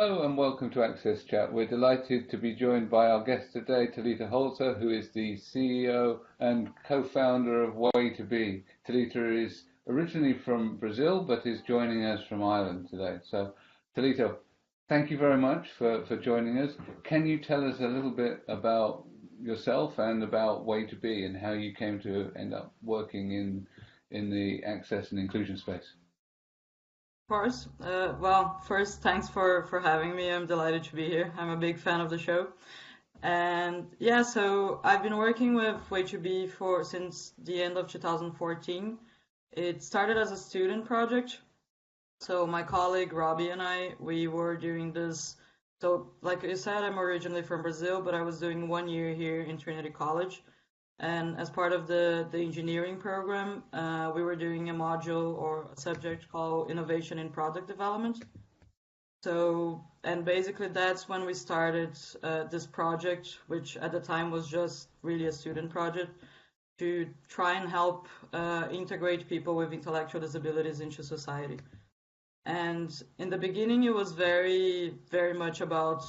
Hello and welcome to AXSChat. We're delighted to be joined by our guest today, Talita Holzer, who is the CEO and co-founder of waytoB. Talita is originally from Brazil, but is joining us from Ireland today. So, Talita, thank you very much for joining us. Can you tell us a little bit about yourself and about waytoB and how you came to end up working in the access and inclusion space? Course. Well, first, thanks for having me. I'm delighted to be here. I'm a big fan of the show. And yeah, so I've been working with waytoB for since the end of 2014. It started as a student project. So my colleague Robbie and I, we were doing this. So like you said, I'm originally from Brazil, but I was doing 1 year here in Trinity College. And as part of the engineering program, we were doing a module or a subject called Innovation in Product Development. So, and basically that's when we started this project, which at the time was just really a student project, to try and help integrate people with intellectual disabilities into society. And in the beginning, it was very, very much about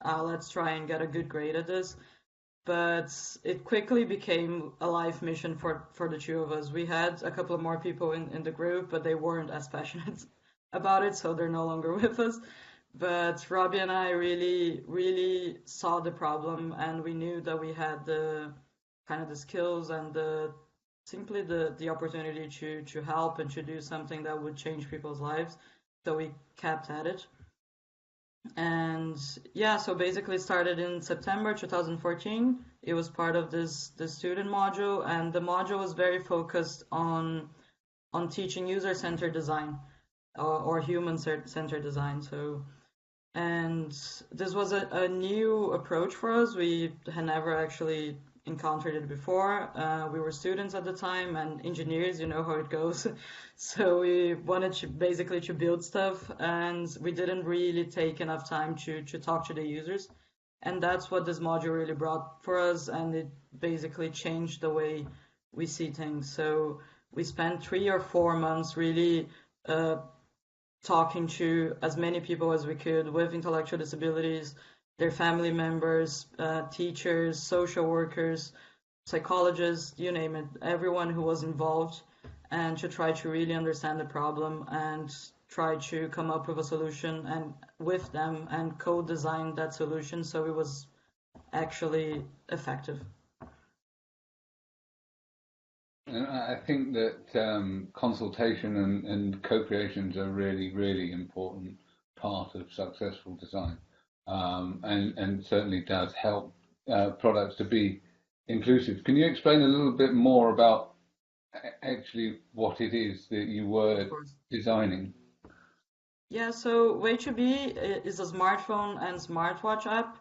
let's try and get a good grade at this, but it quickly became a life mission for the two of us. We had a couple of more people in the group, but they weren't as passionate about it, so they're no longer with us. But Robbie and I really, really saw the problem, and we knew that we had the kind of the skills and simply the opportunity to help and to do something that would change people's lives. So we kept at it. And yeah, so basically it started in September 2014. It was part of the student module, and the module was very focused on teaching user-centered design or human-centered design. So, and this was a new approach for us. We had never actually encountered it before. We were students at the time and engineers, you know how it goes. So we wanted to basically to build stuff, and we didn't really take enough time to talk to the users. And that's what this module really brought for us, and it basically changed the way we see things. So we spent 3 or 4 months really talking to as many people as we could with intellectual disabilities, their family members, teachers, social workers, psychologists, you name it, everyone who was involved, and to try to really understand the problem and try to come up with a solution and with them and co-design that solution so it was actually effective. And I think that consultation and co-creation is a really, really important part of successful design, and certainly does help products to be inclusive. Can you explain a little bit more about actually what it is that you were designing? Yeah, so waytoB is a smartphone and smartwatch app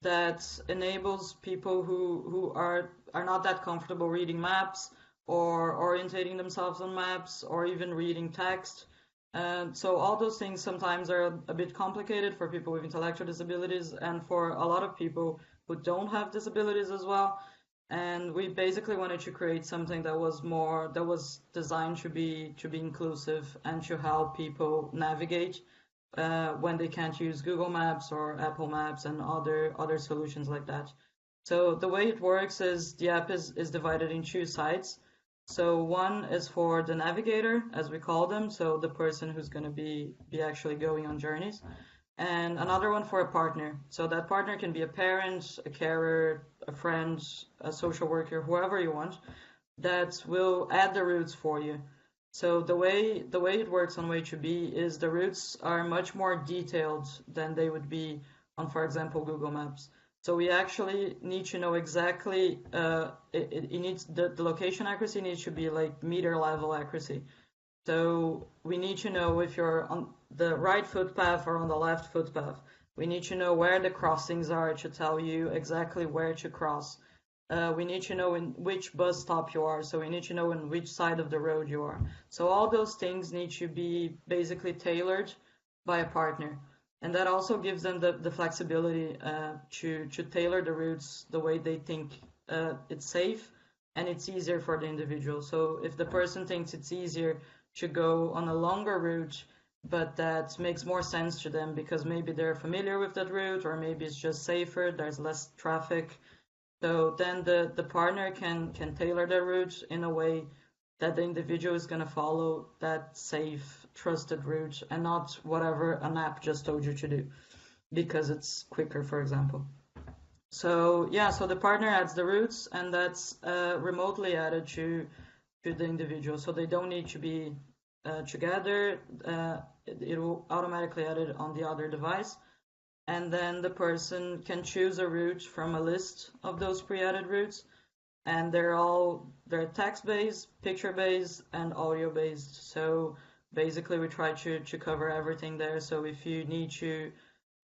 that enables people who are not that comfortable reading maps or orientating themselves on maps or even reading text. So all those things sometimes are a bit complicated for people with intellectual disabilities and for a lot of people who don't have disabilities as well. And we basically wanted to create something that was designed to be inclusive and to help people navigate when they can't use Google Maps or Apple Maps and other solutions like that. So the way it works is the app is divided in two sides. So one is for the navigator, as we call them, so the person who's going to be actually going on journeys, and another one for a partner. So that partner can be a parent, a carer, a friend, a social worker, whoever you want, that will add the routes for you. So the way it works on waytoB is the routes are much more detailed than they would be on, for example, Google Maps. So we actually need to know exactly, it needs the location accuracy needs to be like meter level accuracy. So we need to know if you're on the right footpath or on the left footpath. We need to know where the crossings are to tell you exactly where to cross. We need to know in which bus stop you are, so we need to know in which side of the road you are. So all those things need to be basically tailored by a partner. And that also gives them the flexibility to tailor the routes the way they think it's safe and it's easier for the individual. So if the person thinks it's easier to go on a longer route, but that makes more sense to them because maybe they're familiar with that route, or maybe it's just safer, there's less traffic. So then the partner can tailor their route in a way that the individual is going to follow that safe, trusted route and not whatever an app just told you to do because it's quicker, for example. So yeah, so the partner adds the routes, and that's remotely added to the individual. So they don't need to be together. It will automatically add it on the other device. And then the person can choose a route from a list of those pre-added routes. And they're text-based, picture-based, and audio-based. So basically we try to cover everything there. So if you need to,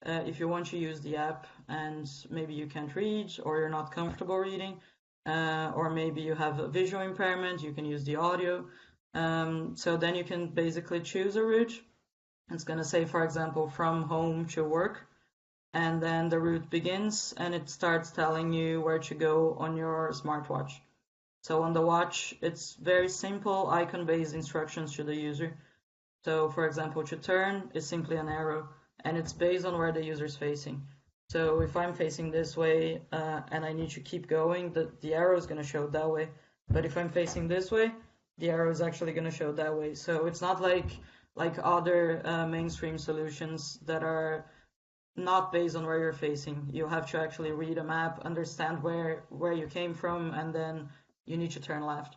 if you want to use the app and maybe you can't read or you're not comfortable reading, or maybe you have a visual impairment, you can use the audio. So then you can basically choose a route. It's going to say, for example, from home to work. And then the route begins and it starts telling you where to go on your smartwatch. So on the watch, it's very simple icon-based instructions to the user. So for example, to turn is simply an arrow, and it's based on where the user is facing. So if I'm facing this way and I need to keep going, the arrow is going to show that way. But if I'm facing this way, the arrow is actually going to show that way. So it's not like other mainstream solutions that are not based on where you're facing. You have to actually read a map, understand where you came from, and then you need to turn left.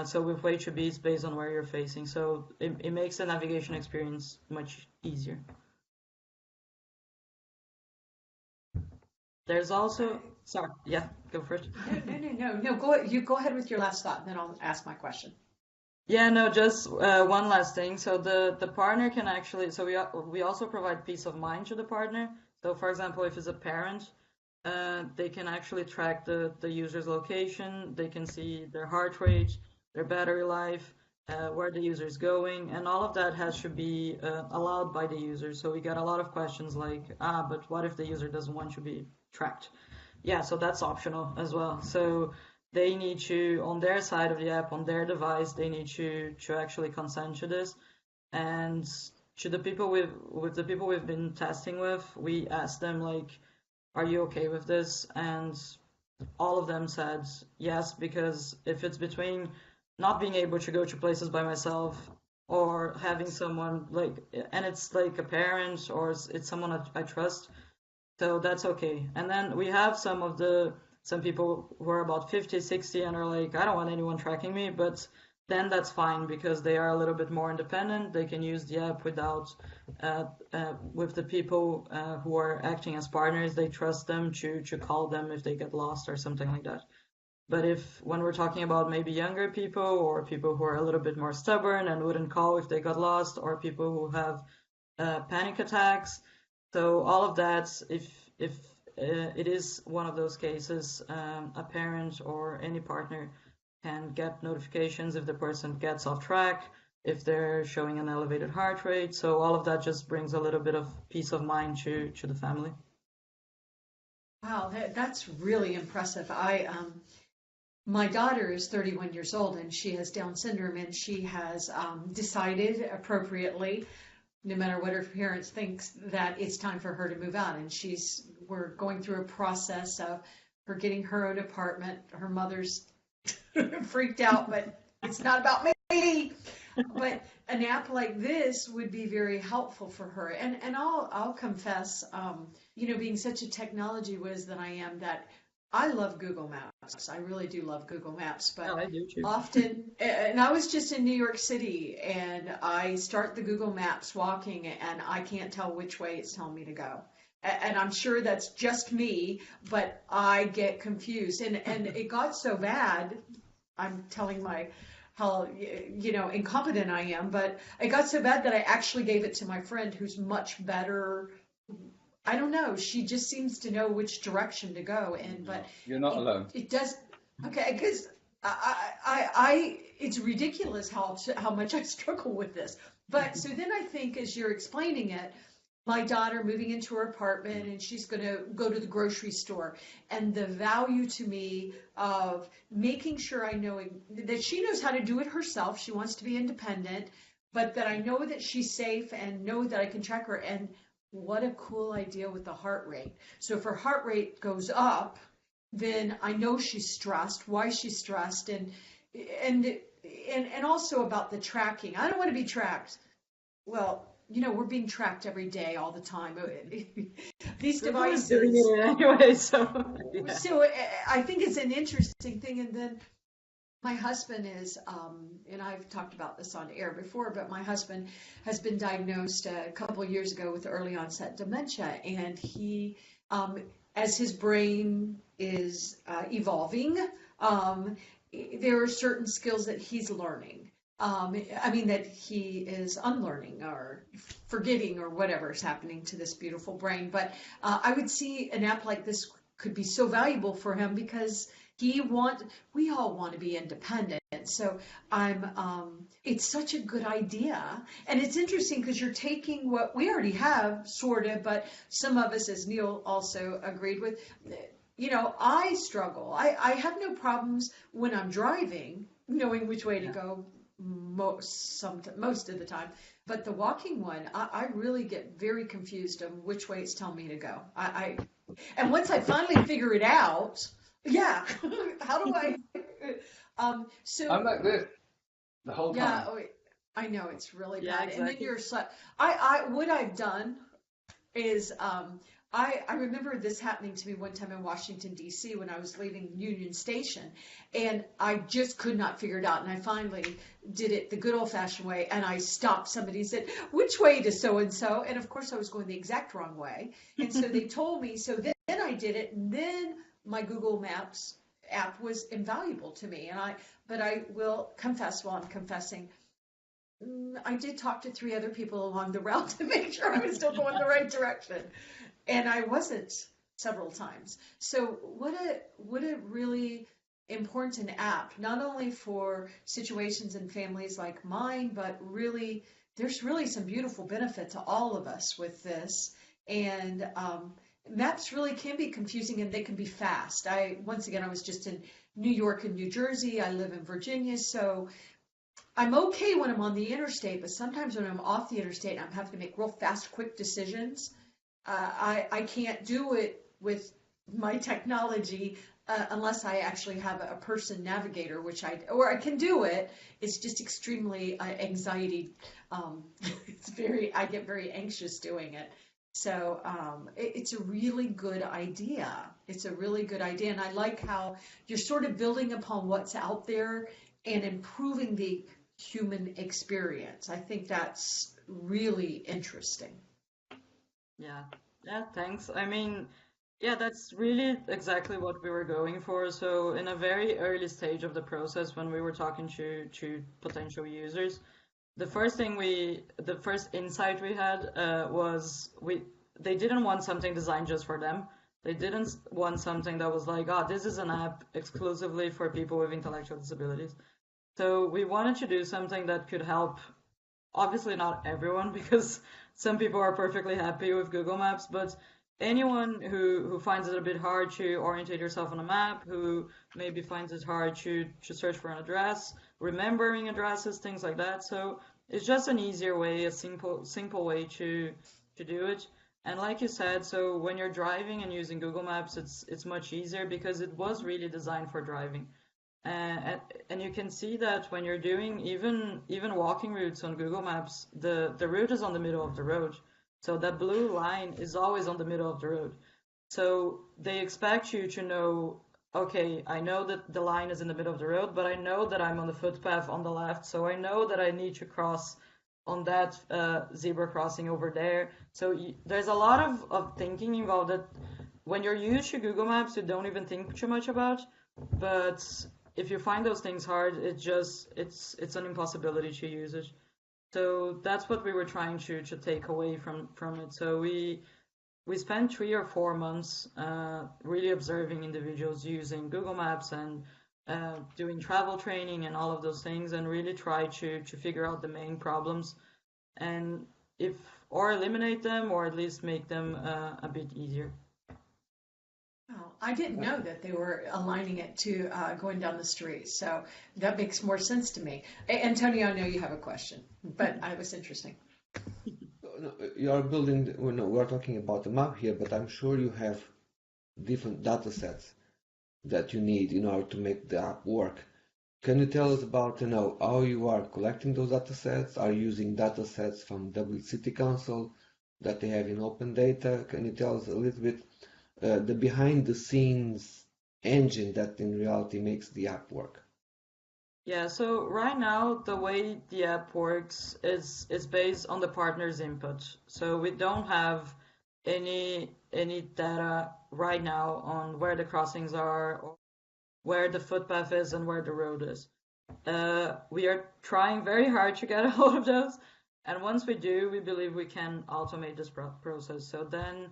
So with waytoB, it's based on where you're facing. So it makes the navigation experience much easier. There's also, sorry, yeah, go for it. No. You go ahead with your last thought, and then I'll ask my question. Yeah, no, just one last thing. So the partner can actually, so we also provide peace of mind to the partner. So for example, if it's a parent, they can actually track the user's location. They can see their heart rate, their battery life, where the user is going, and all of that has to be allowed by the user. So we get a lot of questions like, but what if the user doesn't want to be tracked? Yeah, so that's optional as well. So they need to, on their side of the app, on their device, they need to actually consent to this. And to the people with the people we've been testing with, we asked them like, are you okay with this? And all of them said yes, because if it's between not being able to go to places by myself or having someone like, and it's like a parent or it's someone I trust, so that's okay. And then we have some people who are about 50, 60 and are like, I don't want anyone tracking me, but then that's fine because they are a little bit more independent. They can use the app without, with the people who are acting as partners, they trust them to call them if they get lost or something like that. But when we're talking about maybe younger people or people who are a little bit more stubborn and wouldn't call if they got lost, or people who have panic attacks, so all of that, if it is one of those cases, a parent or any partner can get notifications if the person gets off track, if they're showing an elevated heart rate. So all of that just brings a little bit of peace of mind to the family. Wow, that's really impressive. My daughter is 31 years old and she has Down syndrome, and she has decided appropriately, no matter what her parents thinks, that it's time for her to move out. And we're going through a process of her getting her own apartment. Her mother's freaked out, but it's not about me. But an app like this would be very helpful for her. And I'll confess, being such a technology whiz that I am, that I love Google Maps. I really do love Google Maps, but I do too. often, and I was just in New York City, and I start the Google Maps walking, and I can't tell which way it's telling me to go. And I'm sure that's just me, but I get confused. And it got so bad, I'm telling how incompetent I am, but it got so bad that I actually gave it to my friend who's much better. I don't know. She just seems to know which direction to go in, but you're not alone. It does. Okay, because it's ridiculous how much I struggle with this. But so then I think, as you're explaining it, my daughter moving into her apartment, and she's going to go to the grocery store, and the value to me of making sure I know that she knows how to do it herself. She wants to be independent, but that I know that she's safe and know that I can track her. And what a cool idea with the heart rate. So if her heart rate goes up, then I know she's stressed, why she's stressed, and also about the tracking. I don't want to be tracked. Well, we're being tracked every day, all the time. These Everyone's doing devices. it anyway, so yeah. So I think it's an interesting thing. And then my husband is, and I've talked about this on air before, but my husband has been diagnosed a couple of years ago with early onset dementia, and he, as his brain is evolving, there are certain skills that he's learning. That he is unlearning or forgetting or whatever is happening to this beautiful brain. But I would see an app like this could be so valuable for him because we all want to be independent. So it's such a good idea. And it's interesting because you're taking what we already have, sort of, but some of us, as Neil also agreed with, I struggle. I have no problems when I'm driving, knowing which way to go most of the time. But the walking one, I really get very confused on which way it's telling me to go. And once I finally figure it out, yeah, how do I? So I'm like this the whole time. yeah, I know it's really Yeah, bad. And then exactly. what I've done is I remember this happening to me one time in Washington, D.C. when I was leaving Union Station, and I just could not figure it out. And I finally did it the good old-fashioned way, and I stopped somebody and said, which way to so-and-so? And, of course, I was going the exact wrong way. And so they told me. So then I did it, and then my Google Maps app was invaluable to me. But I will confess while I'm confessing, I did talk to 3 other people along the route to make sure I was still going the right direction. And I wasn't several times. So what a really important app, not only for situations and families like mine, but really there's really some beautiful benefit to all of us with this. And maps really can be confusing, and they can be fast. I was just in New York and New Jersey. I live in Virginia, so I'm okay when I'm on the interstate, but sometimes when I'm off the interstate, I'm having to make real fast, quick decisions. I can't do it with my technology unless I actually have a person navigator, or I can do it. It's just extremely anxiety. I get very anxious doing it. So it's a really good idea. It's a really good idea. And I like how you're sort of building upon what's out there and improving the human experience. I think that's really interesting. Yeah, thanks. Yeah, that's really exactly what we were going for. So in a very early stage of the process, when we were talking to potential users, the first insight we had was they didn't want something designed just for them. They didn't want something that was like, oh, this is an app exclusively for people with intellectual disabilities. So we wanted to do something that could help, obviously not everyone, because some people are perfectly happy with Google Maps, but anyone who finds it a bit hard to orientate yourself on a map, who maybe finds it hard to search for an address, remembering addresses, things like that. So it's just an easier way, a simple way to do it. And like you said, so when you're driving and using Google Maps, it's much easier because it was really designed for driving. And you can see that when you're doing even walking routes on Google Maps, the route is on the middle of the road. So that blue line is always on the middle of the road. So they expect you to know, okay, I know that the line is in the middle of the road, but I know that I'm on the footpath on the left. So I know that I need to cross on that zebra crossing over there. So there's a lot of thinking involved that when you're used to Google Maps, you don't even think too much about. But if you find those things hard, it's an impossibility to use it. So that's what we were trying to take away from it. So we spent 3 or 4 months really observing individuals using Google Maps and doing travel training and all of those things, and really try to figure out the main problems and or eliminate them, or at least make them a bit easier. Oh, I didn't know that they were aligning it to going down the street, so that makes more sense to me. Antonio, I know you have a question, but I was interesting. No, you are building, well, no, we're talking about a map here, but I'm sure you have different data sets that you need in order to make the app work. Can you tell us about, how you are collecting those data sets? Are you using data sets from Dublin City Council that they have in open data? Can you tell us a little bit the behind the scenes engine that in reality makes the app work? Yeah, so right now the way the app works is based on the partner's input. So we don't have any data right now on where the crossings are, or where the footpath is, and where the road is. We are trying very hard to get a hold of those, and once we do, we believe we can automate this process. So then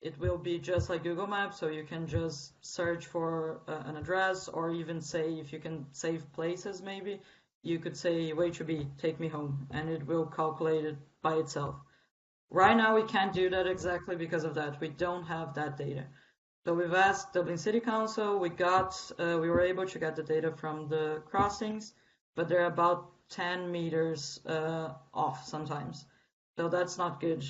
it will be just like Google Maps, so you can just search for an address, or even say, if you can save places maybe, you could say waytoB, take me home, and it will calculate it by itself. Right now we can't do that exactly because of that. We don't have that data. So we've asked Dublin City Council, we were able to get the data from the crossings, but they're about 10 meters off sometimes. So that's not good.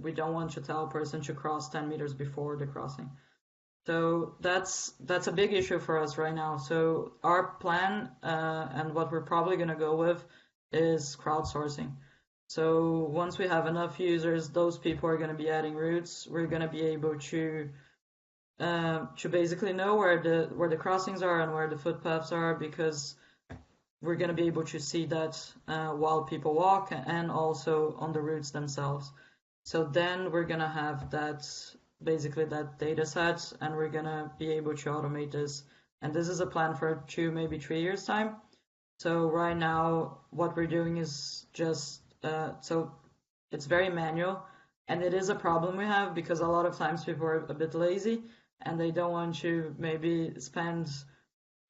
We don't want to tell a person to cross 10 meters before the crossing. So that's a big issue for us right now. So our plan, and what we're probably going to go with, is crowdsourcing. So once we have enough users, those people are going to be adding routes. We're going to be able to basically know where the crossings are and where the footpaths are, because we're going to be able to see that while people walk, and also on the routes themselves. So then we're going to have basically that data set, and we're going to be able to automate this. And this is a plan for 2, maybe 3 years time. So right now what we're doing is just, so it's very manual, and it is a problem we have, because a lot of times people are a bit lazy and they don't want to maybe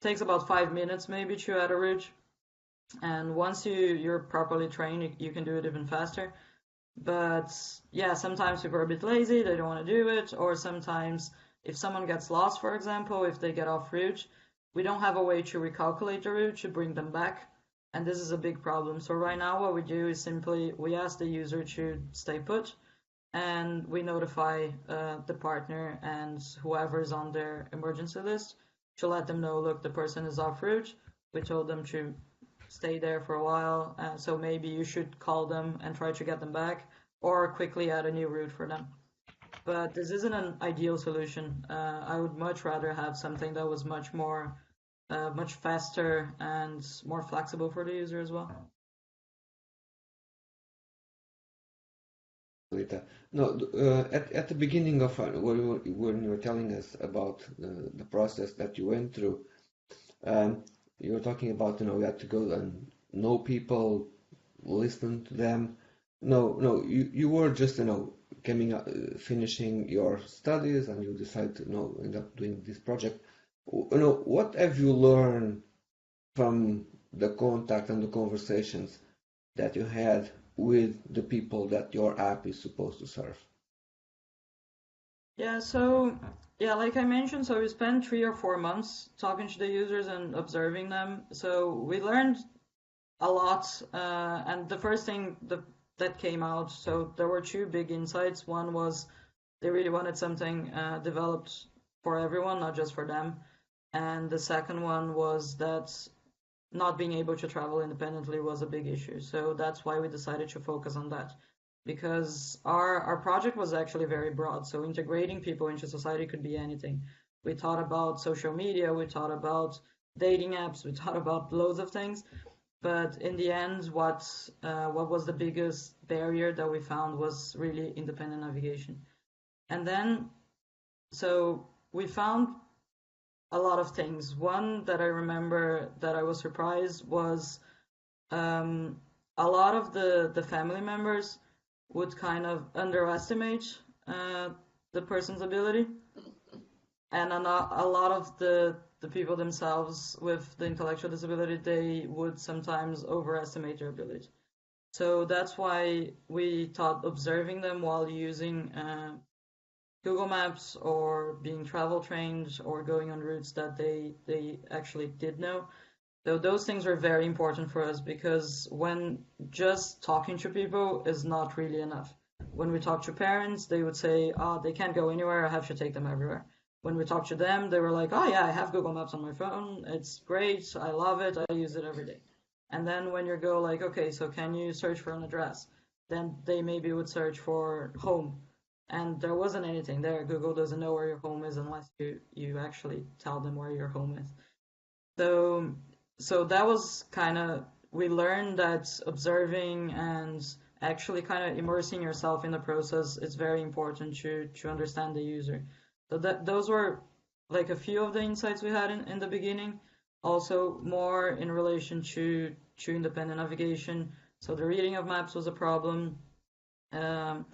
takes about 5 minutes maybe to add a route. And once you're properly trained, you can do it even faster. But yeah, sometimes people are a bit lazy, they don't want to do it, or sometimes if someone gets lost, for example, if they get off route, we don't have a way to recalculate the route to bring them back, and this is a big problem. So right now what we do is simply we ask the user to stay put, and we notify the partner and whoever is on their emergency list to let them know, look, the person is off route. We told them to stay there for a while, so maybe you should call them and try to get them back, or quickly add a new route for them. But this isn't an ideal solution. I would much rather have something that was much faster and more flexible for the user as well. No, at the beginning of when you were telling us about the process that you went through, you were talking about, you had to go and know people, listen to them. No, you were just, finishing your studies, and you decided to, end up doing this project. What have you learned from the contact and the conversations that you had with the people that your app is supposed to serve? Yeah, so like I mentioned, so we spent 3 or 4 months talking to the users and observing them. So we learned a lot, and the first thing that came out, so there were 2 big insights. One was they really wanted something developed for everyone, not just for them. And the second one was that not being able to travel independently was a big issue. So that's why we decided to focus on that, because our project was actually very broad. So integrating people into society could be anything. We thought about social media, we thought about dating apps, we thought about loads of things. But in the end, what was the biggest barrier that we found was really independent navigation. And then, so we found a lot of things. One that I remember that I was surprised was a lot of the family members would kind of underestimate the person's ability, and a lot of the people themselves with the intellectual disability, they would sometimes overestimate their ability. So that's why we thought observing them while using Google Maps or being travel trained or going on routes that they actually did know. So those things are very important for us because when just talking to people is not really enough. When we talk to parents, they would say, "Oh, they can't go anywhere. I have to take them everywhere." When we talk to them, they were like, "Oh yeah, I have Google Maps on my phone. It's great. I love it. I use it every day." And then when you go like, "Okay, so can you search for an address?" Then they maybe would search for home, and there wasn't anything there. Google doesn't know where your home is unless you actually tell them where your home is. So so that was kind of, we learned that observing and actually kind of immersing yourself in the process is very important to understand the user. So that those were like a few of the insights we had in the beginning. Also more in relation to independent navigation. So the reading of maps was a problem. Um,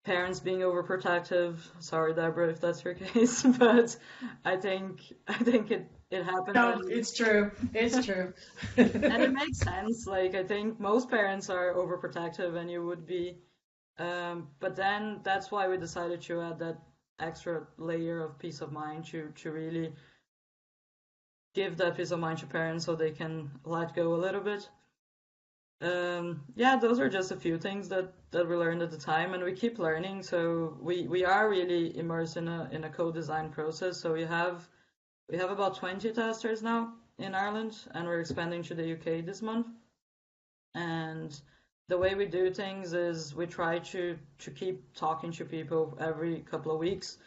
Parents being overprotective. Sorry, Deborah, if that's your case, but I think it happened. No, it's true. It's true. And it makes sense. Like I think most parents are overprotective, and you would be. But then that's why we decided to add that extra layer of peace of mind to really give that peace of mind to parents so they can let go a little bit. Yeah, those are just a few things that we learned at the time, and we keep learning. So we are really immersed in a co-design process. So we have about 20 testers now in Ireland, and we're expanding to the UK this month. And the way we do things is we try to keep talking to people every couple of weeks.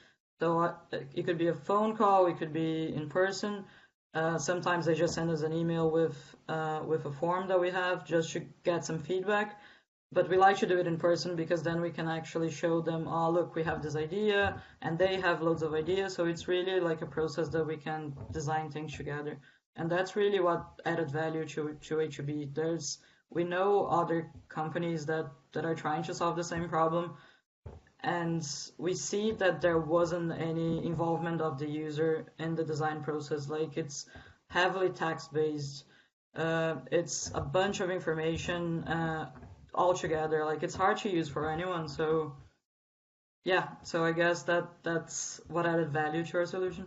So it could be a phone call, it could be in person. Sometimes they just send us an email with a form that we have just to get some feedback. But we like to do it in person because then we can actually show them, oh, look, we have this idea, and they have loads of ideas. So it's really like a process that we can design things together. And that's really what added value to waytoB. We know other companies that are trying to solve the same problem, and we see that there wasn't any involvement of the user in the design process. Like it's heavily text-based. It's a bunch of information all together. Like it's hard to use for anyone. So yeah, so I guess that's what added value to our solution.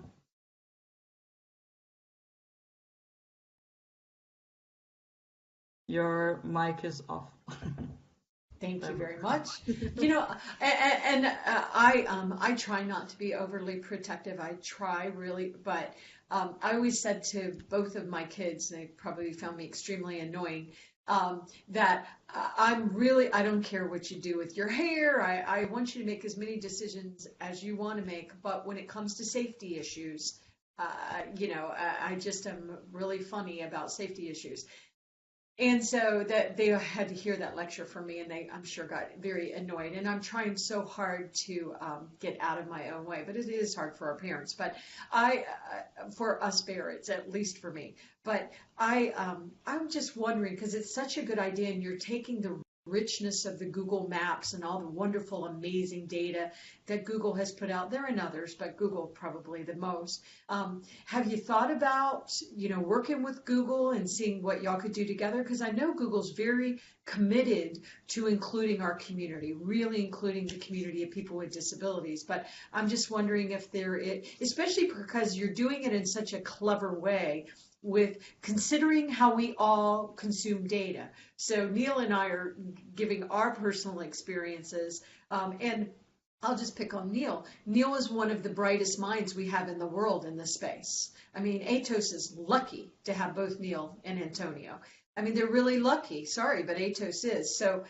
Your mic is off. Thank you very much. You know, I try not to be overly protective. I try really, but I always said to both of my kids, they probably found me extremely annoying, that I don't care what you do with your hair. I want you to make as many decisions as you want to make, but when it comes to safety issues, I just am really funny about safety issues. And so that they had to hear that lecture from me, and they, I'm sure, got very annoyed. And I'm trying so hard to get out of my own way, but it is hard for our parents. But for us parents, at least for me. But I'm just wondering, because it's such a good idea, and you're taking the richness of the Google Maps and all the wonderful, amazing data that Google has put out there, and others, but Google probably the most. Have you thought about, working with Google and seeing what y'all could do together? Because I know Google's very committed to including our community, really including the community of people with disabilities. But I'm just wondering if especially because you're doing it in such a clever way, with considering how we all consume data. So Neil and I are giving our personal experiences, and I'll just pick on Neil. Neil is one of the brightest minds we have in the world in this space. I mean, Atos is lucky to have both Neil and Antonio. I mean, they're really lucky. Sorry, but Atos is. So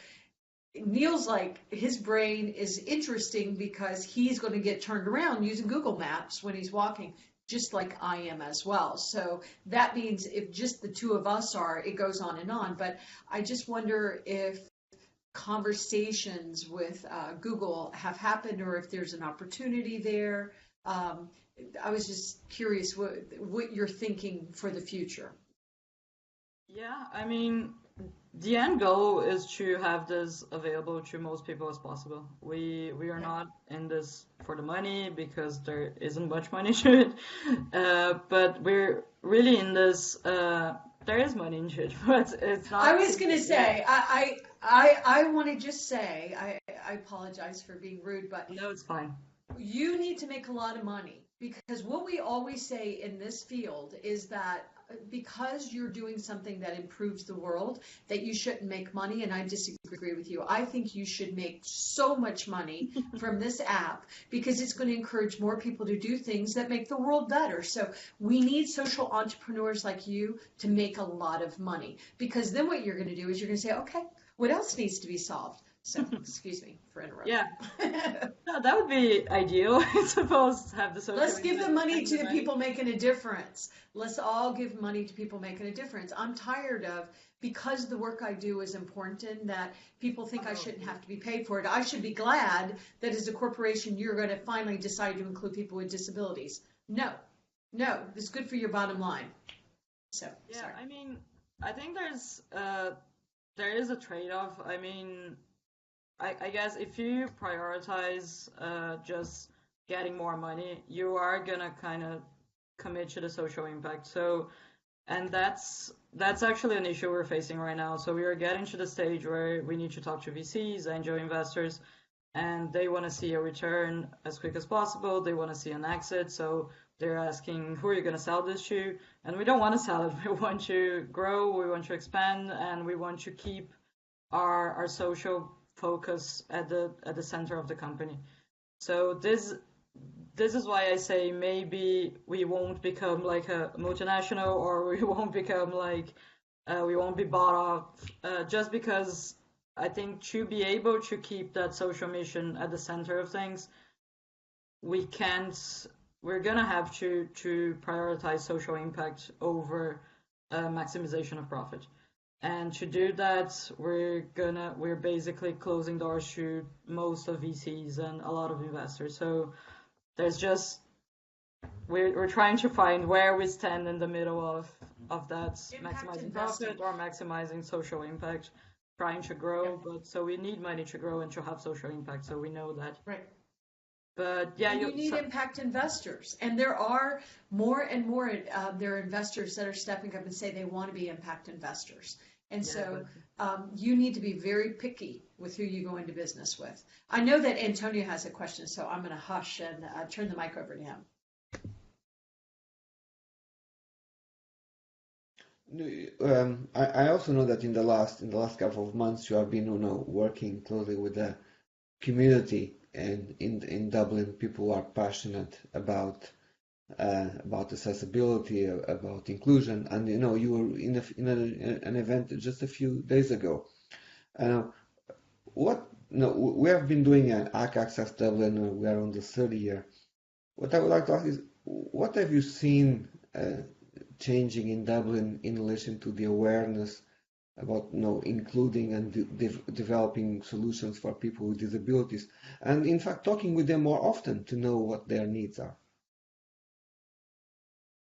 Neil's like, his brain is interesting because he's going to get turned around using Google Maps when he's walking, just like I am as well. So that means if just the two of us are, it goes on and on. But I just wonder if conversations with Google have happened, or if there's an opportunity there. I was just curious what you're thinking for the future. Yeah, I mean, the end goal is to have this available to most people as possible. We are not in this for the money because there isn't much money to it, but we're really in this. There is money into it, but it's not. I was going to say, I want to just say, I apologize for being rude, but no, it's fine. You need to make a lot of money because what we always say in this field is that because you're doing something that improves the world, that you shouldn't make money. And I disagree with you. I think you should make so much money from this app because it's going to encourage more people to do things that make the world better. So we need social entrepreneurs like you to make a lot of money, because then what you're going to do is you're going to say, okay, what else needs to be solved? So, excuse me for interrupting. Yeah. No, that would be ideal, I suppose, to have the social Let's give the money impact to the and people making a difference. Let's all give money to people making a difference. I'm tired of, because the work I do is important, that people think I shouldn't have to be paid for it. I should be glad that as a corporation, you're going to finally decide to include people with disabilities. No, it's good for your bottom line. So, Yeah, sorry. I mean, I think there is a trade-off. I mean, I guess if you prioritize just getting more money, you are gonna kind of commit to the social impact. So, and that's actually an issue we're facing right now. So we are getting to the stage where we need to talk to VCs, angel investors, and they want to see a return as quick as possible. They want to see an exit. So they're asking, who are you going to sell this to? And we don't want to sell it. We want to grow, we want to expand, and we want to keep our social focus at the center of the company. So this is why I say maybe we won't become like a multinational, or we won't become like we won't be bought off, just because I think to be able to keep that social mission at the center of things, we can't. We're gonna have to prioritize social impact over maximization of profit. And to do that, we're basically closing doors to most of VCs and a lot of investors. So there's just we're trying to find where we stand in the middle of that Impact maximizing investing. profit or maximizing social impact, trying to grow. But so we need money to grow and to have social impact. So we know that. Right. But yeah, And you need impact investors. And there are more and more there are investors that are stepping up and say they want to be impact investors. And so you need to be very picky with who you go into business with. I know that Antonio has a question, so I'm going to hush and turn the mic over to him. I also know that in the last couple of months you have been working closely with the community, and in Dublin people are passionate about accessibility, about inclusion, and you were in an event just a few days ago. We have been doing an AXSChat Dublin. We are on the third year. What I would like to ask is, what have you seen changing in Dublin in relation to the awareness about including and developing solutions for people with disabilities, and in fact talking with them more often to know what their needs are?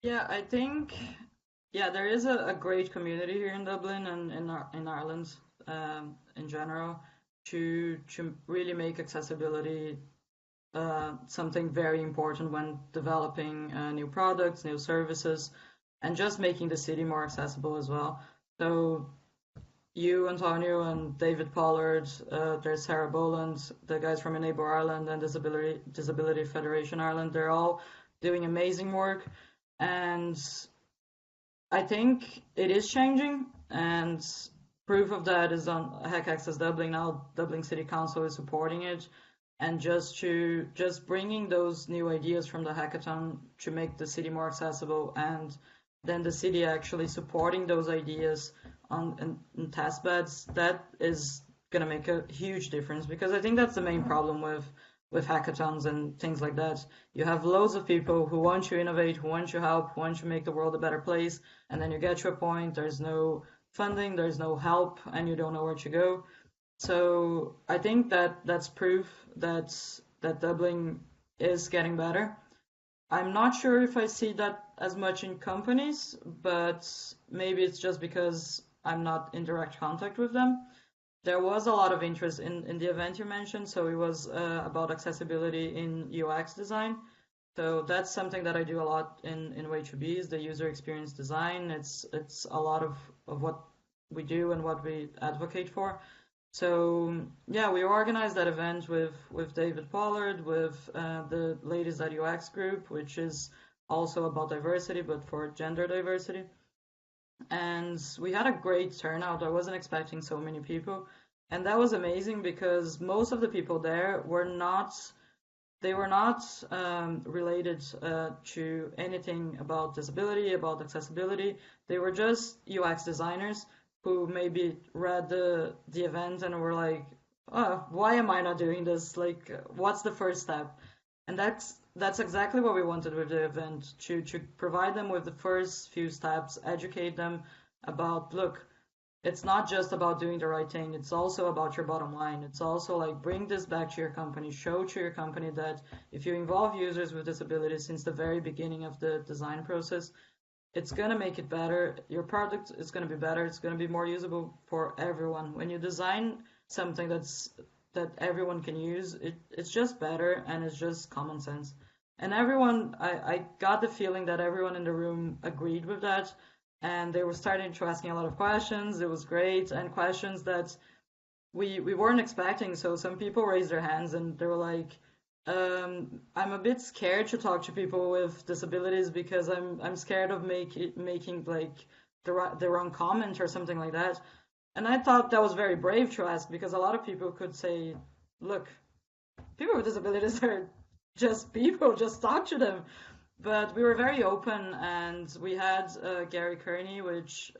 Yeah, I think there is a great community here in Dublin and in Ireland in general to really make accessibility something very important when developing new products, new services, and just making the city more accessible as well. So you, Antonio, and David Pollard, there's Sarah Boland, the guys from Enable Ireland and Disability Federation Ireland, they're all doing amazing work. And I think it is changing, and proof of that is on Hack Access Dublin. Now Dublin City Council is supporting it, and just bringing those new ideas from the hackathon to make the city more accessible, and then the city actually supporting those ideas on test beds. That is going to make a huge difference, because I think that's the main problem with hackathons and things like that. You have loads of people who want to innovate, who want to help, who want to make the world a better place, and then you get to a point, there's no funding, there's no help, and you don't know where to go. So I think that's proof that Dublin is getting better. I'm not sure if I see that as much in companies, but maybe it's just because I'm not in direct contact with them. There was a lot of interest in the event you mentioned, so it was about accessibility in UX design. So that's something that I do a lot in waytoB, is the user experience design. It's a lot of what we do and what we advocate for. So yeah, we organized that event with David Pollard, with the Ladies at UX group, which is also about diversity, but for gender diversity. And we had a great turnout. I wasn't expecting so many people, and that was amazing because most of the people there were not related to anything about disability, about accessibility. They were just UX designers who maybe read the event and were like, oh, why am I not doing this? Like, what's the first step? And that's exactly what we wanted with the event, to provide them with the first few steps, educate them about, look, it's not just about doing the right thing, it's also about your bottom line. It's also like, bring this back to your company, show to your company that if you involve users with disabilities since the very beginning of the design process, it's going to make it better. Your product is going to be better. It's going to be more usable for everyone. When you design something that everyone can use, it's just better, and it's just common sense. And everyone, I got the feeling that everyone in the room agreed with that, and they were starting to asking a lot of questions. It was great, and questions that we weren't expecting. So some people raised their hands and they were like, I'm a bit scared to talk to people with disabilities because I'm scared of making like the wrong comment or something like that. And I thought that was very brave to ask, because a lot of people could say, look, people with disabilities are just people, just talk to them. But we were very open, and we had Gary Kearney, which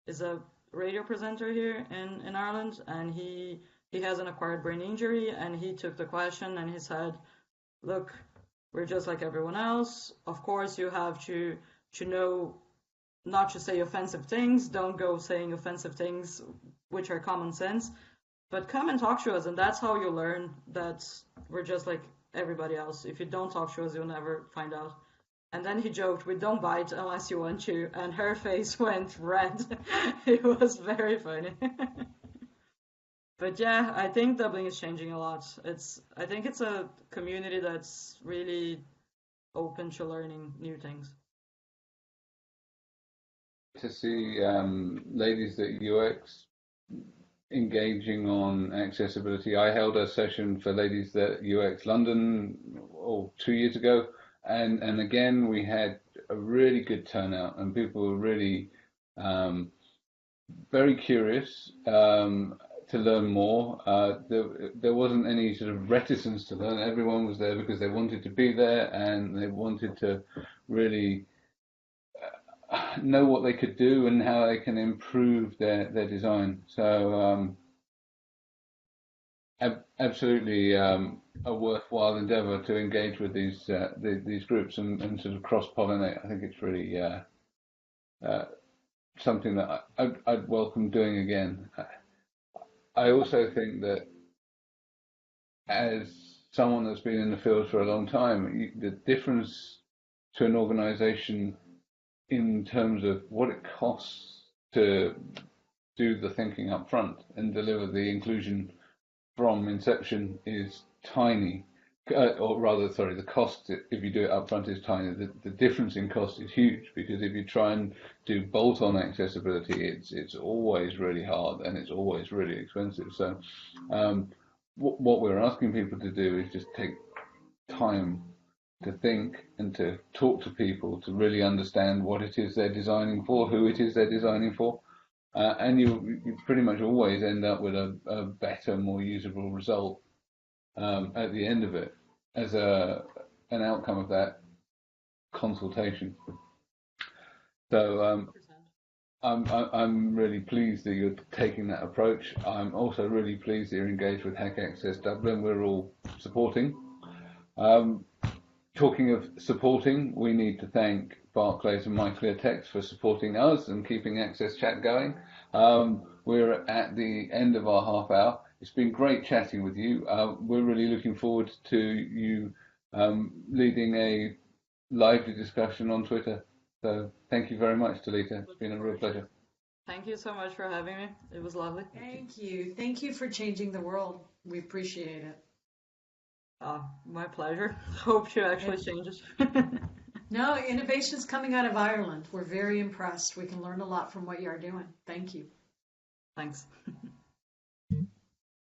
is a radio presenter here in Ireland, and he has an acquired brain injury, and he took the question and he said, look, we're just like everyone else. Of course, you have to know not to say offensive things. Don't go saying offensive things which are common sense, but come and talk to us, and that's how you learn that we're just like everybody else. If you don't talk to us, you'll never find out. And then he joked, we don't bite unless you want to, and her face went red. It was very funny. But yeah, I think Dublin is changing a lot. I think it's a community that's really open to learning new things. To see ladies at UX engaging on accessibility. I held a session for ladies at UX London 2 years ago, and again we had a really good turnout, and people were really very curious to learn more. There wasn't any sort of reticence to learn. Everyone was there because they wanted to be there, and they wanted to really know what they could do and how they can improve their design. So absolutely a worthwhile endeavour to engage with these groups and sort of cross-pollinate. I think it's really something that I'd welcome doing again. I also think that as someone that's been in the field for a long time, the difference to an organisation in terms of what it costs to do the thinking up front and deliver the inclusion from inception is tiny. Or rather, sorry, the cost, if you do it up front, is tiny. The difference in cost is huge, because if you try and do bolt-on accessibility, it's always really hard and it's always really expensive. So what we're asking people to do is just take time to think and to talk to people, to really understand what it is they're designing for, who it is they're designing for, and you pretty much always end up with a better, more usable result at the end of it as an outcome of that consultation. So I'm really pleased that you're taking that approach. I'm also really pleased that you're engaged with Hack Access Dublin. We're all supporting. Talking of supporting, we need to thank Barclays and MyClearText for supporting us and keeping AXSChat going. We're at the end of our half hour. It's been great chatting with you. We're really looking forward to you leading a lively discussion on Twitter. So thank you very much, Talita. It's been a real pleasure. Thank you so much for having me. It was lovely. Thank you. Thank you for changing the world. We appreciate it. My pleasure. Hope to actually change it. No, innovation's coming out of Ireland. We're very impressed. We can learn a lot from what you are doing. Thank you. Thanks.